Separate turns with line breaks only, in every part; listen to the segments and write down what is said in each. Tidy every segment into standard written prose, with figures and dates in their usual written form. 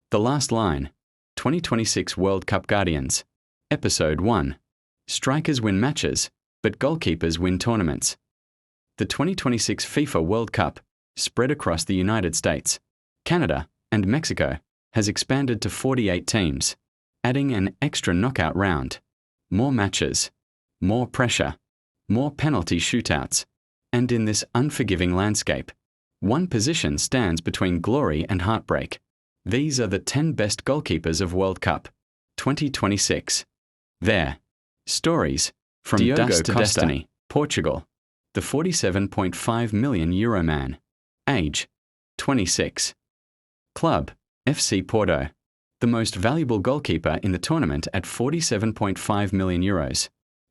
The Last Line, 2026 World Cup Guardians. Episode 1. Strikers win matches, but goalkeepers win tournaments. The 2026 FIFA World Cup, spread across the United States, Canada, and Mexico, has expanded to 48 teams, adding an extra knockout round. More matches, more pressure, more penalty shootouts, and in this unforgiving landscape, one position stands between glory and heartbreak. These are the 10 best goalkeepers of World Cup 2026. Their stories from
Diogo
dust to
Costa.
destiny. Portugal, the €47.5 million man. Age, 26. Club, FC Porto, the most valuable goalkeeper in the tournament at €47.5 million.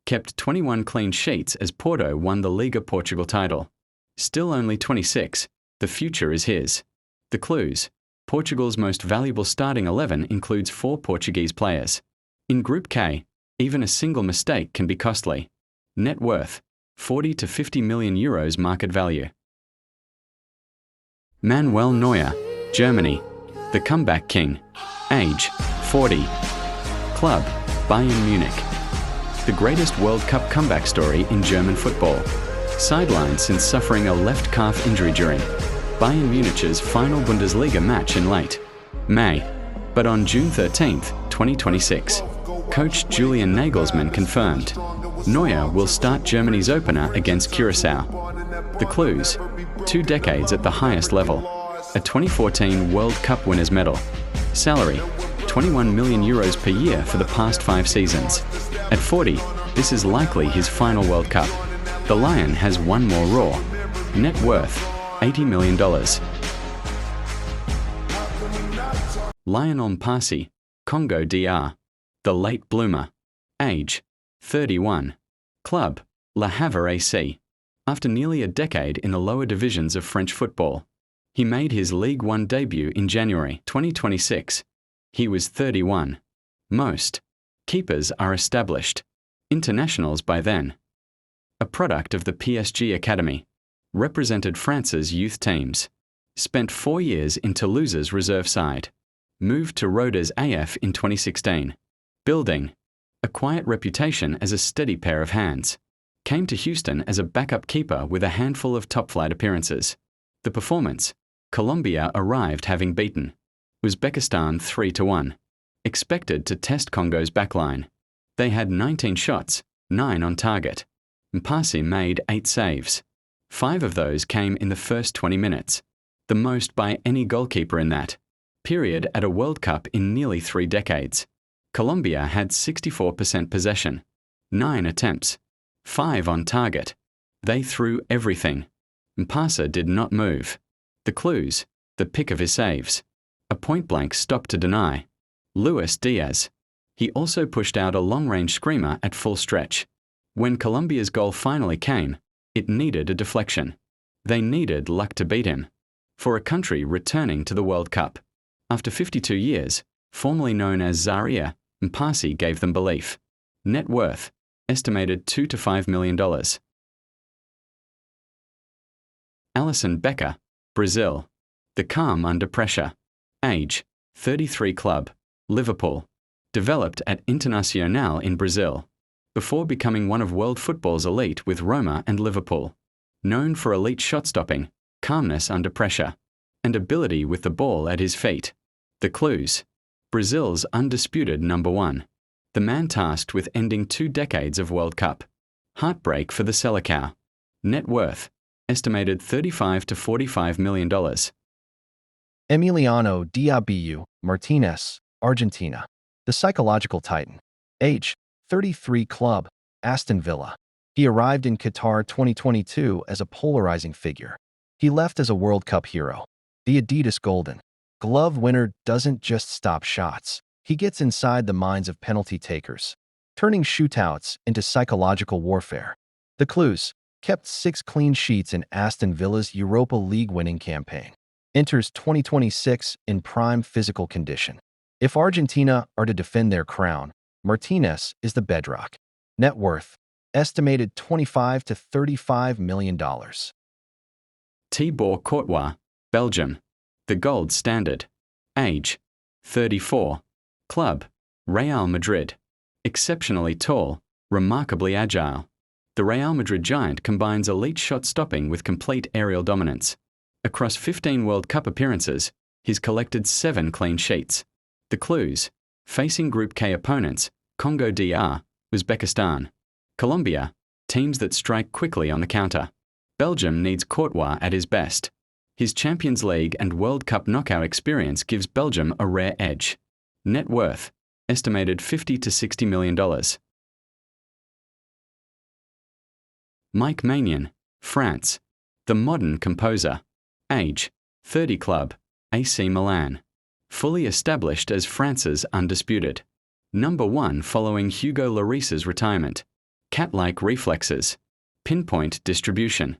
Kept 21 clean sheets as Porto won the Liga Portugal title. Still only 26, the future is his. The clues. Portugal's most valuable starting 11 includes 4 Portuguese players. In Group K, even a single mistake can be costly. Net worth, €40 to €50 million market value. Manuel Neuer, Germany, the comeback king. Age, 40. Club, Bayern Munich. The greatest World Cup comeback story in German football. Sidelined since suffering a left calf injury during Bayern Munich's final Bundesliga match in late May. But on June 13, 2026, coach Julian Nagelsmann confirmed Neuer will start Germany's opener against Curacao. The clues: 2 decades at the highest level, a 2014 World Cup winners' medal, salary €21 million per year for the past 5 seasons. At 40, this is likely his final World Cup. The Lion has one more roar. Net worth, $80 million. Lionel Mpasi, Congo DR, the late bloomer. Age, 31. Club, Le Havre AC. After nearly a decade in the lower divisions of French football, he made his Ligue 1 debut in January 2026. He was 31. Most keepers are established internationals by then. A product of the PSG Academy, represented France's youth teams. Spent 4 years in Toulouse's reserve side. Moved to Rodez AF in 2016. Building a quiet reputation as a steady pair of hands. Came to Houston as a backup keeper with a handful of top-flight appearances. The performance: Colombia arrived having beaten Uzbekistan 3-1. Expected to test Congo's backline. They had 19 shots, 9 on target. Mpasi made 8 saves. 5 of those came in the first 20 minutes, the most by any goalkeeper in that period at a World Cup in nearly 3 decades. Colombia had 64% possession, 9 attempts, 5 on target. They threw everything. Mpasi did not move. The clues: the pick of his saves. A point-blank stop to deny. Luis Diaz. He also pushed out a long-range screamer at full stretch. When Colombia's goal finally came, it needed a deflection. They needed luck to beat him. For a country returning to the World Cup after 52 years, formerly known as Zaire, Mpasi gave them belief. Net worth, estimated $2 to $5 million. Alisson Becker, Brazil. The calm under pressure. Age, 33. Club, Liverpool. Developed at Internacional in Brazil, before becoming one of world football's elite with Roma and Liverpool. Known for elite shot-stopping, calmness under pressure, and ability with the ball at his feet. The clues: Brazil's undisputed number 1. The man tasked with ending 2 decades of World Cup. Heartbreak for the Selecao. Net worth, estimated $35 to $45 million.
Emiliano Diabiu Martinez, Argentina. The psychological titan. Age, 33. Club, Aston Villa. He arrived in Qatar 2022 as a polarizing figure. He left as a World Cup hero. The Adidas Golden Glove winner doesn't just stop shots. He gets inside the minds of penalty takers, turning shootouts into psychological warfare. The clues: kept 6 clean sheets in Aston Villa's Europa League winning campaign. Enters 2026 in prime physical condition. If Argentina are to defend their crown, Martinez is the bedrock. Net worth, estimated $25 to $35 million.
Thibaut Courtois, Belgium. The gold standard. Age, 34. Club, Real Madrid. Exceptionally tall, remarkably agile. The Real Madrid giant combines elite shot-stopping with complete aerial dominance. Across 15 World Cup appearances, he's collected 7 clean sheets. The clues: facing Group K opponents, Congo DR, Uzbekistan. Colombia, teams that strike quickly on the counter. Belgium needs Courtois at his best. His Champions League and World Cup knockout experience gives Belgium a rare edge. Net worth, estimated $50 to $60 million. Mike Maignan, France. The modern composer. Age, 30. Club, AC Milan. Fully established as France's undisputed number 1 following Hugo Lloris's retirement. Cat-like reflexes. Pinpoint distribution.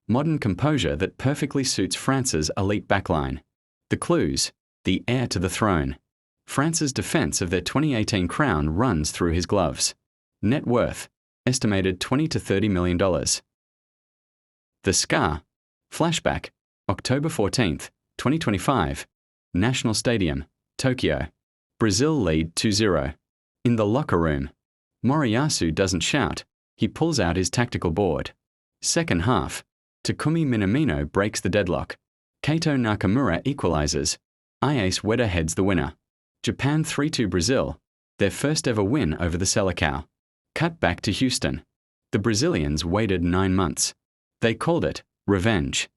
Modern composure that perfectly suits France's elite backline. The clues: the heir to the throne. France's defense of their 2018 crown runs through his gloves. Net worth, estimated $20 to $30 million. The Scar. Flashback, October 14, 2025. National Stadium, Tokyo. Brazil lead 2-0. In the locker room. Moriyasu doesn't shout, he pulls out his tactical board. Second half. Takumi Minamino breaks the deadlock. Keito Nakamura equalizes. Ice Weda heads the winner. Japan 3-2 Brazil, their first ever win over the Seleção. Cut back to Houston. The Brazilians waited 9 months. They called it revenge.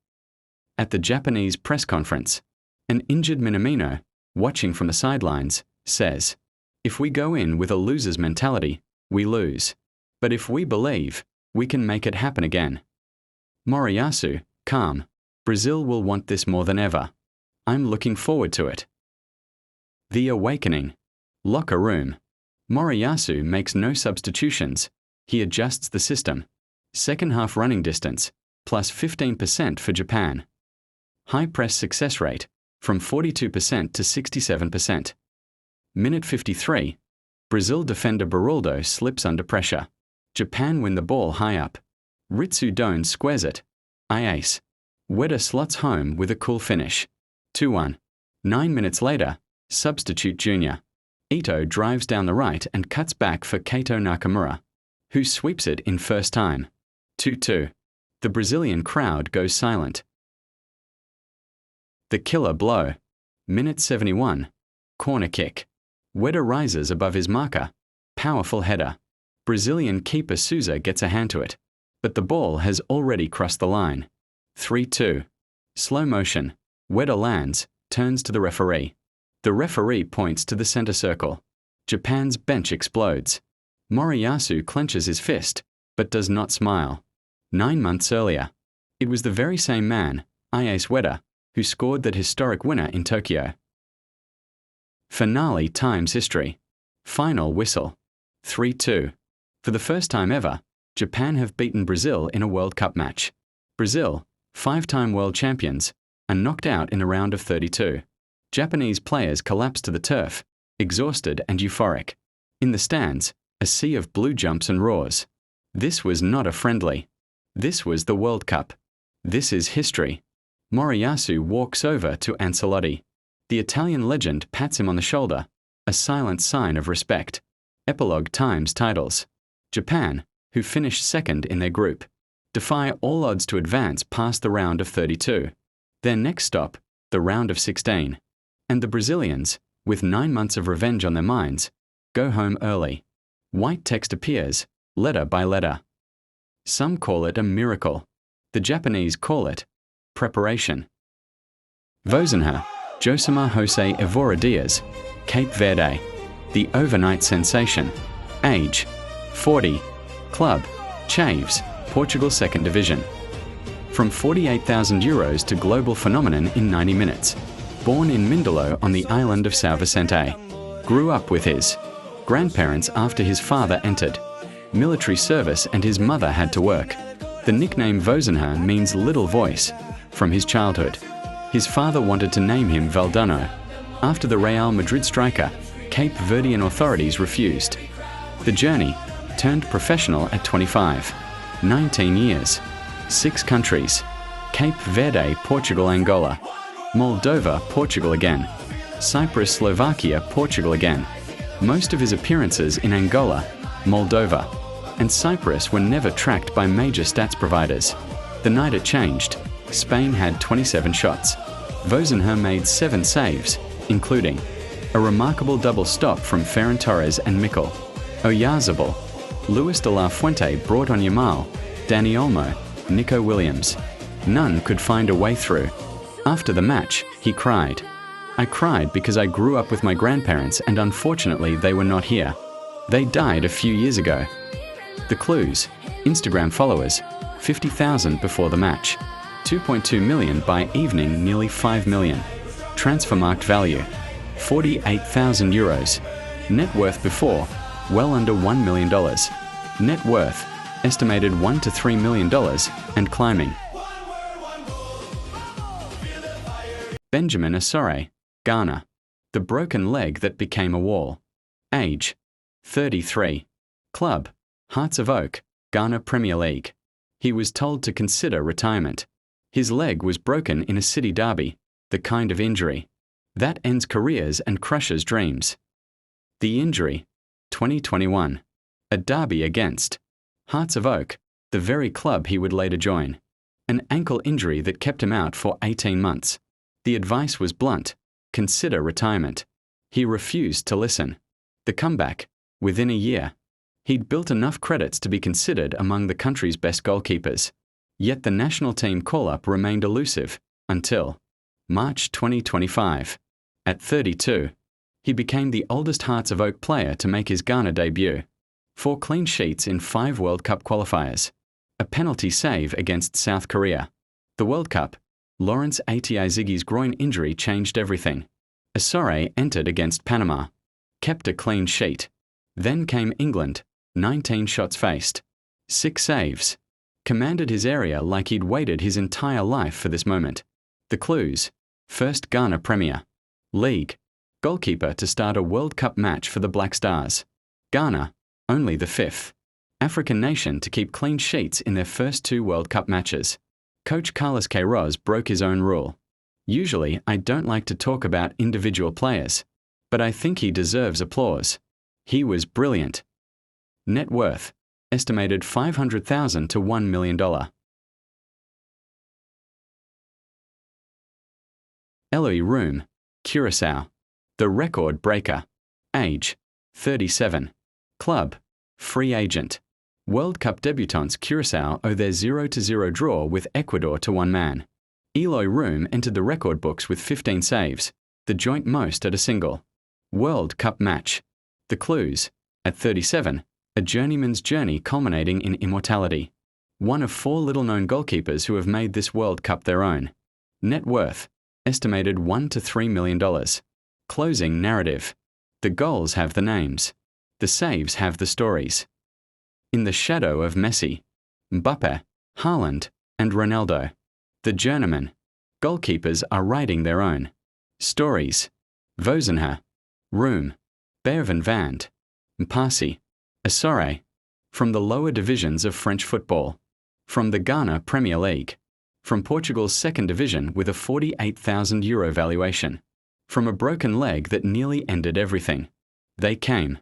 At the Japanese press conference, an injured Minamino, watching from the sidelines, says, "If we go in with a loser's mentality, we lose. But if we believe, we can make it happen again." Moriyasu, calm. "Brazil will want this more than ever. I'm looking forward to it." The Awakening. Locker room. Moriyasu makes no substitutions. He adjusts the system. Second half running distance, plus 15% for Japan. High press success rate, from 42% to 67%. Minute 53. Brazil defender Beraldo slips under pressure. Japan win the ball high up. Ritsu Doan squares it. Ace. Weda slots home with a cool finish. 2-1. 9 minutes later, substitute Junior. Ito drives down the right and cuts back for Keito Nakamura, who sweeps it in first time. 2-2. The Brazilian crowd goes silent. The killer blow. Minute 71. Corner kick. Weda rises above his marker. Powerful header. Brazilian keeper Souza gets a hand to it, but the ball has already crossed the line. 3-2. Slow motion. Weda lands, turns to the referee. The referee points to the center circle. Japan's bench explodes. Moriyasu clenches his fist, but does not smile. 9 months earlier, it was the very same man, Ice Weda, who scored that historic winner in Tokyo. Finale times history. Final whistle. 3-2. For the first time ever, Japan have beaten Brazil in a World Cup match. Brazil, 5-time world champions, are knocked out in the round of 32. Japanese players collapse to the turf, exhausted and euphoric. In the stands, a sea of blue jumps and roars. This was not a friendly. This was the World Cup. This is history. Moriyasu walks over to Ancelotti. The Italian legend pats him on the shoulder, a silent sign of respect. Epilogue times titles. Japan, who finished second in their group, defy all odds to advance past the round of 32. Their next stop, the round of 16. And the Brazilians, with 9 months of revenge on their minds, go home early. White text appears, letter by letter. Some call it a miracle. The Japanese call it preparation. Vozinha, Josimar Jose Evora Diaz, Cape Verde. The overnight sensation. Age, 40. Club, Chaves, Portugal 2nd Division. From €48,000 to global phenomenon in 90 minutes. Born in Mindelo on the island of São Vicente. Grew up with his grandparents after his father entered military service and his mother had to work. The nickname Vozinha means little voice. From his childhood, his father wanted to name him Valdano. After the Real Madrid striker, Cape Verdean authorities refused. The journey, turned professional at 25. 19 years. 6 countries. Cape Verde, Portugal, Angola. Moldova, Portugal again. Cyprus, Slovakia, Portugal again. Most of his appearances in Angola, Moldova, and Cyprus were never tracked by major stats providers. The night it changed, Spain had 27 shots. Vozenher made 7 saves, including a remarkable double stop from Ferran Torres and Mikel Oyarzabal. Luis de la Fuente brought on Yamal, Dani Olmo, Nico Williams. None could find a way through. After the match, he cried. I cried because I grew up with my grandparents and unfortunately they were not here. They died a few years ago. The clues: Instagram followers, 50,000 before the match. 2.2 million by evening, nearly 5 million. Transfermarkt value, 48,000 euros. Net worth before, well under $1 million. Net worth, estimated $1 to $3 million and climbing. Benjamin Asore, Ghana. The broken leg that became a wall. Age, 33. Club, Hearts of Oak, Ghana Premier League. He was told to consider retirement. His leg was broken in a city derby, the kind of injury that ends careers and crushes dreams. The injury, 2021. A derby against Hearts of Oak, the very club he would later join. An ankle injury that kept him out for 18 months. The advice was blunt: consider retirement. He refused to listen. The comeback, within a year. He'd built enough credits to be considered among the country's best goalkeepers. Yet the national team call-up remained elusive until March 2025. At 32, he became the oldest Hearts of Oak player to make his Ghana debut. 4 clean sheets in 5 World Cup qualifiers. A penalty save against South Korea. The World Cup, Lawrence Atiaizigi's groin injury changed everything. Asore entered against Panama. Kept a clean sheet. Then came England, 19 shots faced. 6 saves. Commanded his area like he'd waited his entire life for this moment. The clues: first Ghana Premier League goalkeeper to start a World Cup match for the Black Stars. Ghana, only the 5th African nation to keep clean sheets in their first 2 World Cup matches. Coach Carlos Queiroz broke his own rule. Usually, I don't like to talk about individual players, but I think he deserves applause. He was brilliant. Net worth, estimated $500,000 to $1 million. Eloy Room, Curaçao. The record breaker. Age, 37. Club, free agent. World Cup debutants Curaçao owe their 0-0 draw with Ecuador to one man. Eloy Room entered the record books with 15 saves, the joint most at a single World Cup match. The clues: at 37, a journeyman's journey culminating in immortality. One of 4 little-known goalkeepers who have made this World Cup their own. Net worth, estimated $1 to $3 million. Closing narrative. The goals have the names. The saves have the stories. In the shadow of Messi, Mbappe, Haaland, and Ronaldo, the journeyman goalkeepers are writing their own stories. Vozenher, Room, Berven Vand, Mpasi, Asore. From the lower divisions of French football. From the Ghana Premier League. From Portugal's 2nd division with a €48,000 valuation. From a broken leg that nearly ended everything. They came.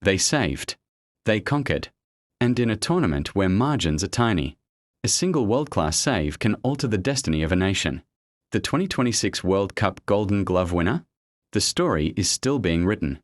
They saved. They conquered. And in a tournament where margins are tiny, a single world-class save can alter the destiny of a nation. The 2026 World Cup Golden Glove winner? The story is still being written.